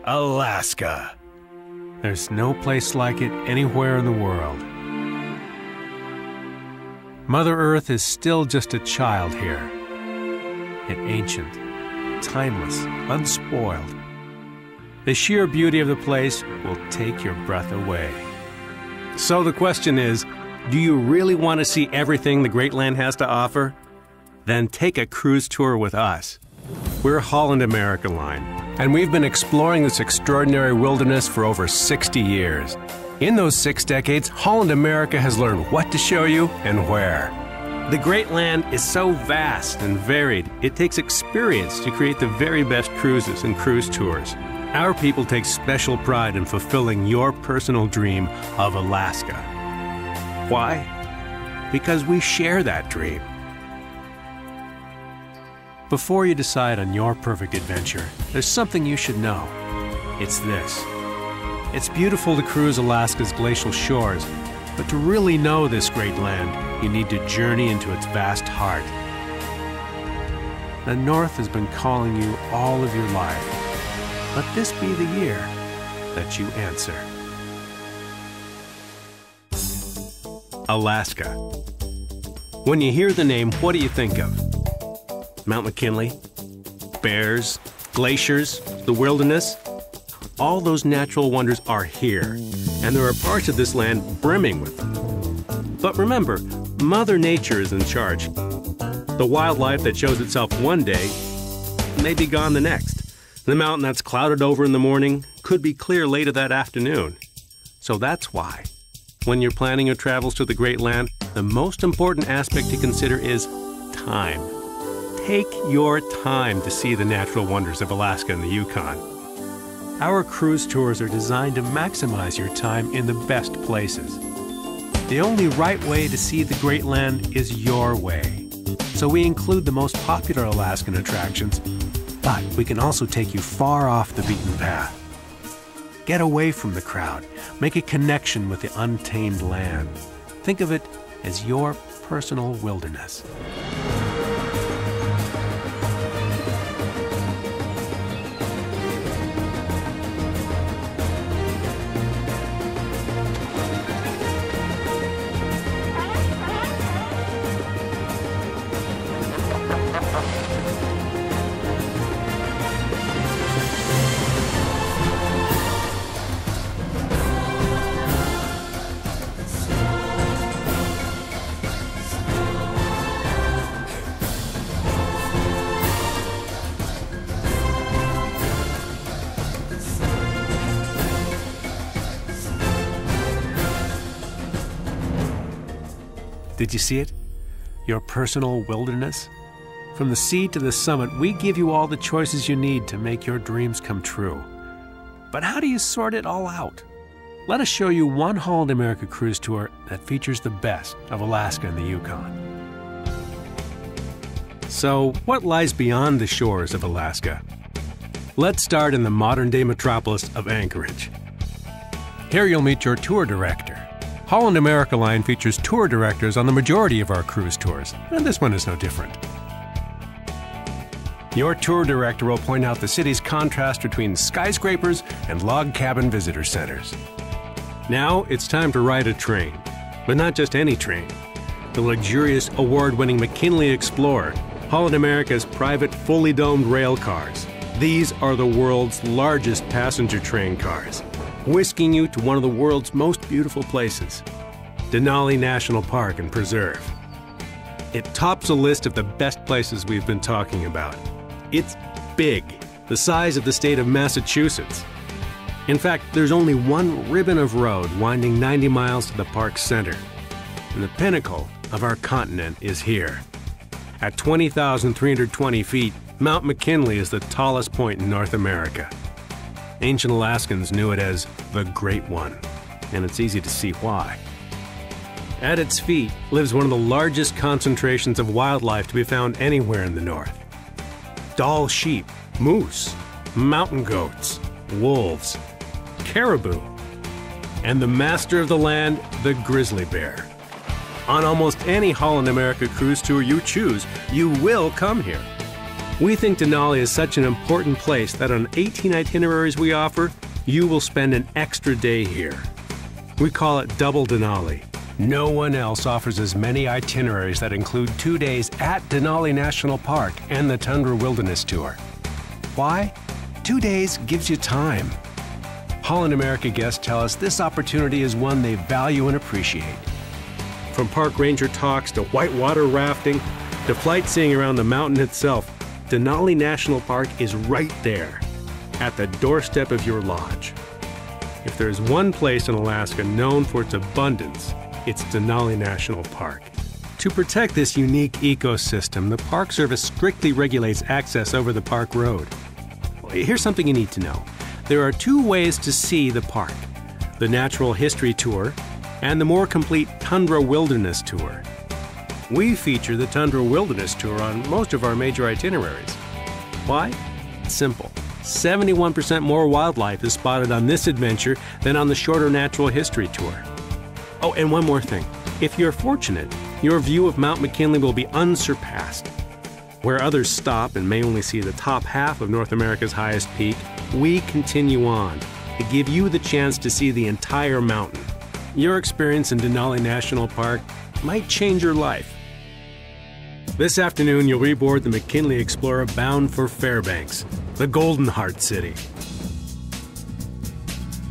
Alaska. There's no place like it anywhere in the world. Mother Earth is still just a child here, yet ancient, timeless, unspoiled. The sheer beauty of the place will take your breath away. So the question is, do you really want to see everything the Great Land has to offer? Then take a cruise tour with us. We're Holland America Line, and we've been exploring this extraordinary wilderness for over 60 years. In those 6 decades, Holland America has learned what to show you and where. The Great Land is so vast and varied, it takes experience to create the very best cruises and cruise tours. Our people take special pride in fulfilling your personal dream of Alaska. Why? Because we share that dream. Before you decide on your perfect adventure, there's something you should know. It's this. It's beautiful to cruise Alaska's glacial shores, but to really know this great land, you need to journey into its vast heart. The North has been calling you all of your life. Let this be the year that you answer. Alaska. When you hear the name, what do you think of? Mount McKinley, bears, glaciers, the wilderness. All those natural wonders are here, and there are parts of this land brimming with them. But remember, Mother Nature is in charge. The wildlife that shows itself one day may be gone the next. The mountain that's clouded over in the morning could be clear later that afternoon. So that's why, when you're planning your travels to the Great Land, the most important aspect to consider is time. Take your time to see the natural wonders of Alaska and the Yukon. Our cruise tours are designed to maximize your time in the best places. The only right way to see the Great Land is your way. So we include the most popular Alaskan attractions, but we can also take you far off the beaten path. Get away from the crowd. Make a connection with the untamed land. Think of it as your personal wilderness. Did you see it? Your personal wilderness? From the sea to the summit, we give you all the choices you need to make your dreams come true. But how do you sort it all out? Let us show you one Holland America cruise tour that features the best of Alaska and the Yukon. So, what lies beyond the shores of Alaska? Let's start in the modern-day metropolis of Anchorage. Here you'll meet your tour director. Holland America Line features tour directors on the majority of our cruise tours, and this one is no different. Your tour director will point out the city's contrast between skyscrapers and log cabin visitor centers. Now it's time to ride a train, but not just any train. The luxurious, award-winning McKinley Explorer, Holland America's private, fully domed rail cars. These are the world's largest passenger train cars, whisking you to one of the world's most beautiful places, Denali National Park and Preserve. It tops a list of the best places we've been talking about. It's big, the size of the state of Massachusetts. In fact, there's only one ribbon of road winding 90 miles to the park's center, and the pinnacle of our continent is here. At 20,320 feet, Mount McKinley is the tallest point in North America. Ancient Alaskans knew it as the Great One, and it's easy to see why. At its feet lives one of the largest concentrations of wildlife to be found anywhere in the north. Dall sheep, moose, mountain goats, wolves, caribou, and the master of the land, the grizzly bear. On almost any Holland America cruise tour you choose, you will come here. We think Denali is such an important place that on 18 itineraries we offer, you will spend an extra day here. We call it Double Denali. No one else offers as many itineraries that include 2 days at Denali National Park and the Tundra Wilderness Tour. Why? 2 days gives you time. Holland America guests tell us this opportunity is one they value and appreciate. From park ranger talks to whitewater rafting to flight seeing around the mountain itself, Denali National Park is right there, at the doorstep of your lodge. If there's one place in Alaska known for its abundance, it's Denali National Park. To protect this unique ecosystem, the Park Service strictly regulates access over the park road. Here's something you need to know. There are 2 ways to see the park: the Natural History Tour and the more complete Tundra Wilderness Tour. We feature the Tundra Wilderness Tour on most of our major itineraries. Why? Simple. 71% more wildlife is spotted on this adventure than on the shorter Natural History Tour. Oh, and one more thing. If you're fortunate, your view of Mount McKinley will be unsurpassed. Where others stop and may only see the top half of North America's highest peak, we continue on to give you the chance to see the entire mountain. Your experience in Denali National Park might change your life. This afternoon, you'll reboard the McKinley Explorer bound for Fairbanks, the Golden Heart City.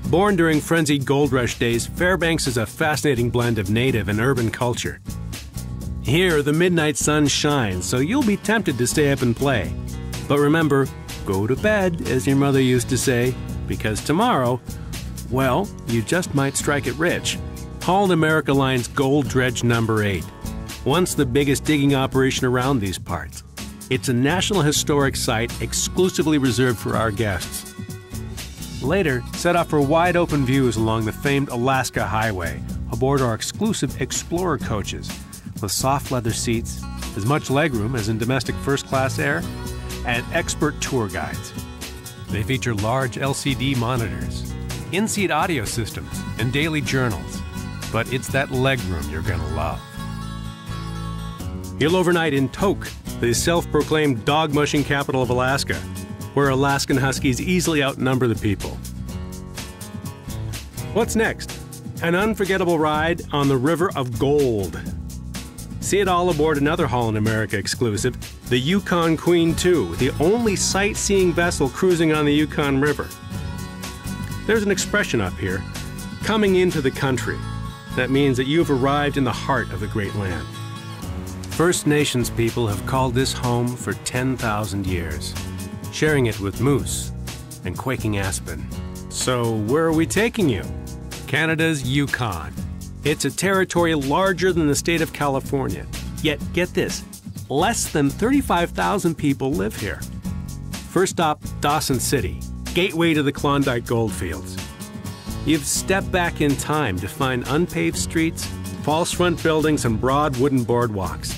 Born during frenzied gold rush days, Fairbanks is a fascinating blend of native and urban culture. Here, the midnight sun shines, so you'll be tempted to stay up and play. But remember, go to bed, as your mother used to say, because tomorrow, well, you just might strike it rich. Holland America Line's Gold Dredge number 8. Once the biggest digging operation around these parts. It's a National Historic Site exclusively reserved for our guests. Later, set off for wide-open views along the famed Alaska Highway aboard our exclusive Explorer coaches with soft leather seats, as much legroom as in domestic first-class air, and expert tour guides. They feature large LCD monitors, in-seat audio systems, and daily journals. But it's that legroom you're going to love. You'll overnight in Tok, the self-proclaimed dog-mushing capital of Alaska, where Alaskan Huskies easily outnumber the people. What's next? An unforgettable ride on the River of Gold. See it all aboard another Holland America exclusive, the Yukon Queen II, the only sightseeing vessel cruising on the Yukon River. There's an expression up here, coming into the country. That means that you've arrived in the heart of the great land. First Nations people have called this home for 10,000 years, sharing it with moose and quaking aspen. So where are we taking you? Canada's Yukon. It's a territory larger than the state of California. Yet, get this, less than 35,000 people live here. First stop, Dawson City, gateway to the Klondike Goldfields. You've stepped back in time to find unpaved streets, false front buildings, and broad wooden boardwalks.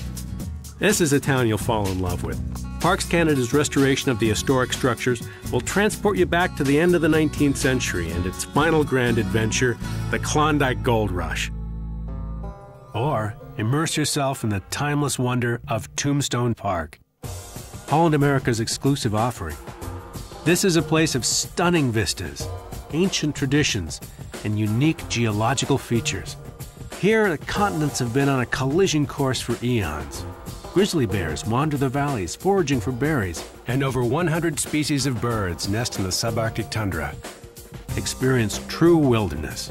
This is a town you'll fall in love with. Parks Canada's restoration of the historic structures will transport you back to the end of the 19th century and its final grand adventure, the Klondike Gold Rush. Or immerse yourself in the timeless wonder of Tombstone Park, Holland America's exclusive offering. This is a place of stunning vistas, ancient traditions, and unique geological features. Here, the continents have been on a collision course for eons. Grizzly bears wander the valleys, foraging for berries, and over 100 species of birds nest in the subarctic tundra. Experience true wilderness,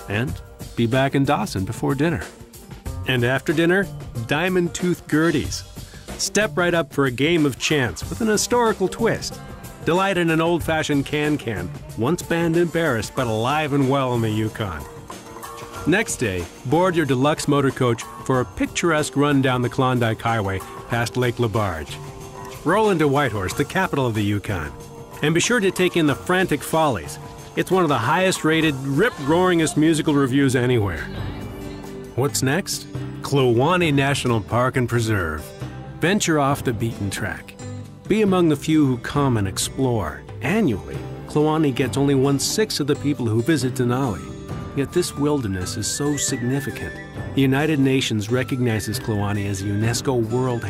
and be back in Dawson before dinner. And after dinner, diamond-tooth Gerties. Step right up for a game of chance with an historical twist. Delight in an old-fashioned can-can, once banned and embarrassed, but alive and well in the Yukon. Next day, board your deluxe motor coach for a picturesque run down the Klondike Highway past Lake LaBarge. Roll into Whitehorse, the capital of the Yukon. And be sure to take in the Frantic Follies. It's one of the highest-rated, rip-roaringest musical reviews anywhere. What's next? Kluane National Park and Preserve. Venture off the beaten track. Be among the few who come and explore. Annually, Kluane gets only 1/6 of the people who visit Denali. Yet this wilderness is so significant. The United Nations recognizes Kluane as a UNESCO World